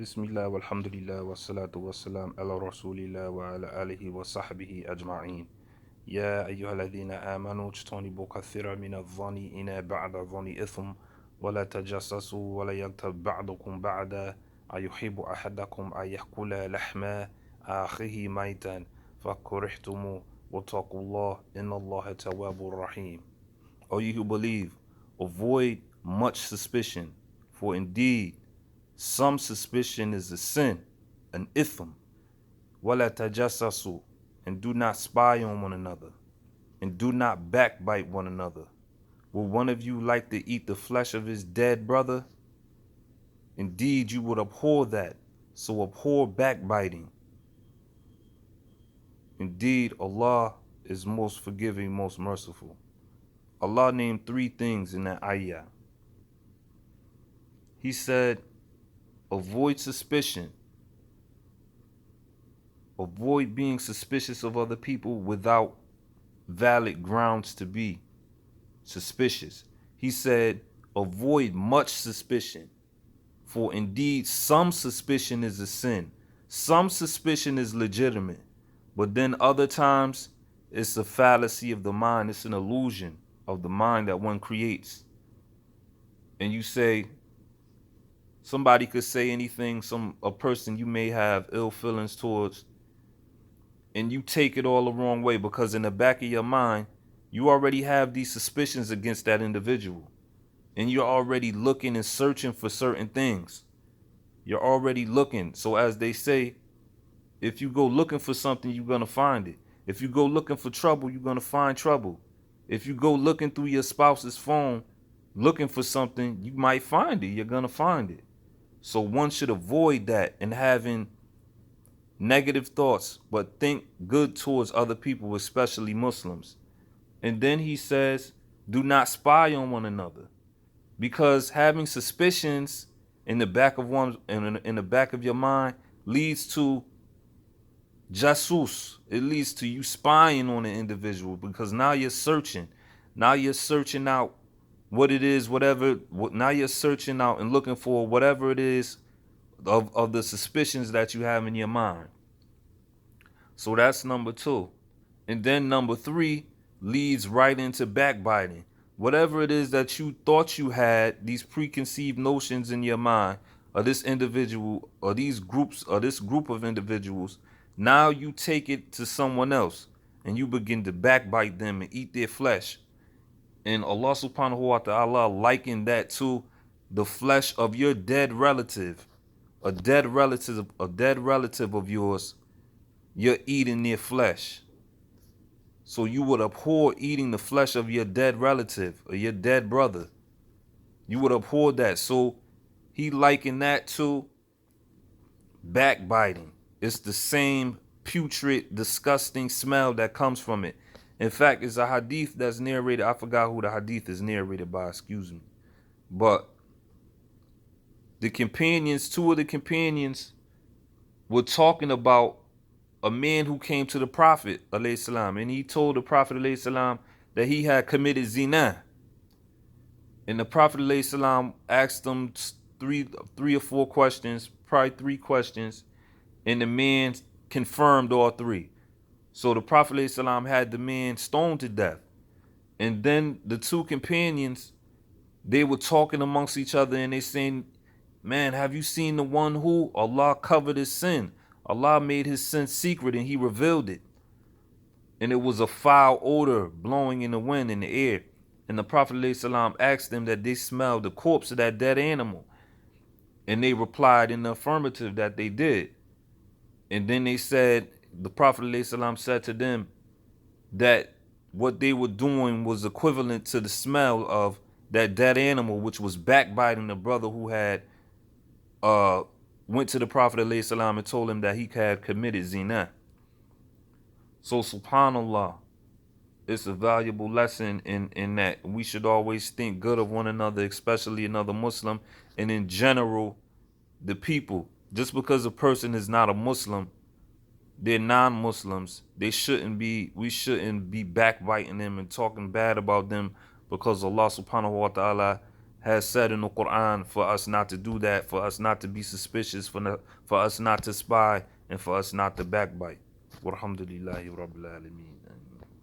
Bismillah walhamdulillah wassalatu wassalam ala rasulillah wa ala alihi wa sahbihi ajma'in. يا أيها الذين آمنوا اجتنبوا كثيرا من الظن إن بعد الظن إثم ولا تجسسوا ولا يغتب بعضكم بعضا أيحب أحدكم أن يأكل لحم أخيه ميتا فكرهتم واتقوا الله إن الله تواب رحيم. O you who believe, avoid much suspicion, for indeed some suspicion is a sin, an ithm. وَلَا تَجَسَّسُوا, and do not spy on one another, and do not backbite one another. Will one of you like to eat the flesh of his dead brother? Indeed, you would abhor that, so abhor backbiting. Indeed, Allah is most forgiving, most merciful. Allah named three things in that ayah. He said, avoid suspicion. Avoid being suspicious of other people without valid grounds to be suspicious. He said, avoid much suspicion, for indeed some suspicion is a sin. Some suspicion is legitimate, but then other times it's a fallacy of the mind. It's an illusion of the mind that one creates. And you say, somebody could say anything, a person you may have ill feelings towards, and you take it all the wrong way because in the back of your mind, you already have these suspicions against that individual. And you're already looking and searching for certain things. You're already looking. So as they say, if you go looking for something, you're going to find it. If you go looking for trouble, you're going to find trouble. If you go looking through your spouse's phone, looking for something, you might find it. You're going to find it. So one should avoid that and having negative thoughts, but think good towards other people, especially Muslims. And then he says, do not spy on one another, because having suspicions in the back of in the back of your mind leads to jasus. It leads to you spying on an individual, because now you're searching. Now you're searching out what it is, now you're searching out and looking for whatever it is of the suspicions that you have in your mind. So that's number two. And then number three leads right into backbiting. Whatever it is that you thought you had, these preconceived notions in your mind of this individual or these groups or this group of individuals, now you take it to someone else and you begin to backbite them and eat their flesh. And Allah subhanahu wa ta'ala likened that to the flesh of your dead relative, a dead relative of yours. You're eating their flesh. So you would abhor eating the flesh of your dead relative or your dead brother. You would abhor that. So he likened that to backbiting. It's the same putrid, disgusting smell that comes from it. In fact, it's a hadith that's narrated. I forgot who the hadith is narrated by, excuse me. But two of the companions were talking about a man who came to the Prophet ﷺ, and he told the Prophet ﷺ that he had committed zina. And the Prophet ﷺ asked him three or four questions, probably three questions, and the man confirmed all three. So the Prophet ﷺ had the man stoned to death. And then the two companions, they were talking amongst each other and they saying, man, have you seen the one who Allah covered his sin? Allah made his sin secret and he revealed it. And it was a foul odor blowing in the wind, in the air. And the Prophet ﷺ asked them that they smelled the corpse of that dead animal. And they replied in the affirmative that they did. And then they said, the Prophet ﷺ said to them that what they were doing was equivalent to the smell of that dead animal, which was backbiting the brother who had went to the Prophet ﷺ and told him that he had committed zina. So subhanallah, it's a valuable lesson in that we should always think good of one another, especially another Muslim, and in general, the people. Just because a person is not a Muslim, they're non-Muslims, we shouldn't be backbiting them and talking bad about them, because Allah subhanahu wa ta'ala has said in the Quran for us not to do that, for us not to be suspicious, for us not to spy, and for us not to backbite. Walhamdulillahi Rabbil Alameen.